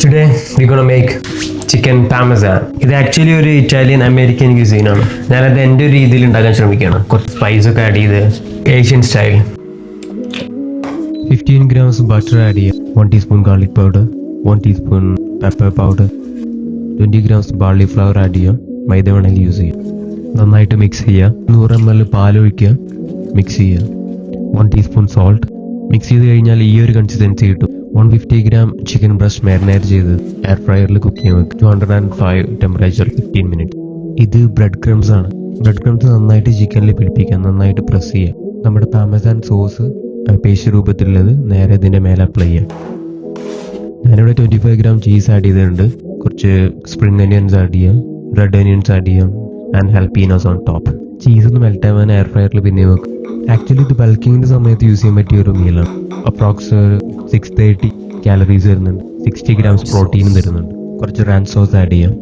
Today we're gonna make chicken parmesan. ഇത് actually ഒരു Italian American ക്യൂസീനാണ്. ഞാനത് എൻ്റെ ഒരു രീതിയിൽ ഉണ്ടാക്കാൻ ശ്രമിക്കുകയാണ്. കുറച്ച് സ്പൈസൊക്കെ ആഡ് ചെയ്ത് Asian style. 15 grams butter add ചെയ്യുക. 1 teaspoon garlic powder, 1 teaspoon pepper powder, 20 grams barley flower add ചെയ്യുക. മൈദ വേണമെങ്കിൽ യൂസ് ചെയ്യുക. നന്നായിട്ട് മിക്സ് ചെയ്യുക. 100 ml പാലൊഴിക്കുക. മിക്സ് ചെയ്യുക. 1 teaspoon സോൾട്ട്. മിക്സ് ചെയ്ത് കഴിഞ്ഞാൽ ഈ ഒരു കൺസിസ്റ്റൻസി കിട്ടും. 150 gram ചിക്കൻ ബ്രസ്റ്റ് മാരിനേറ്റ് ചെയ്ത് എയർ ഫ്രയറിൽ കുക്ക് ചെയ്യാൻ വെക്കും. 205 ടെമ്പറേച്ചർ 15 minutes. ഇത് ബ്രെഡ് ക്രംസ് ആണ്. ബ്രെഡ് ക്രംസ് നന്നായിട്ട് ചിക്കനിൽ പിടിപ്പിക്കുക. നന്നായിട്ട് പ്രസ് ചെയ്യുക. നമ്മുടെ പാമസാൻ സോസ് പേസ്റ്റ് രൂപത്തിലുള്ളത് നേരെ ഇതിൻ്റെ മേലെ അപ്ലൈ ചെയ്യാം. ഞാനിവിടെ 25 gram ചീസ് ആഡ് ചെയ്തിട്ടുണ്ട്. കുറച്ച് സ്പ്രിംഗ് ഒനിയൻസ് ആഡ് ചെയ്യാം. റെഡ് ഒനിയൻസ് ആഡ് ചെയ്യാം. And jalapenos on top. Cheese ഒന്ന് മെൽറ്റ് ആവാൻ എയർ ഫ്രയറിൽ പിന്നെ വെക്കും. ആക്ച്വലി ഇത് ബൾക്കിങ്ങിൻ്റെ സമയത്ത് യൂസ് ചെയ്യാൻ പറ്റിയ ഒരു മീലാണ്. അപ്രോക്സ് 630 കാലറീസ് വരുന്നുണ്ട്. 60 grams പ്രോട്ടീനും തരുന്നുണ്ട്. കുറച്ച് റാൻ സോസ് ആഡ് ചെയ്യാം.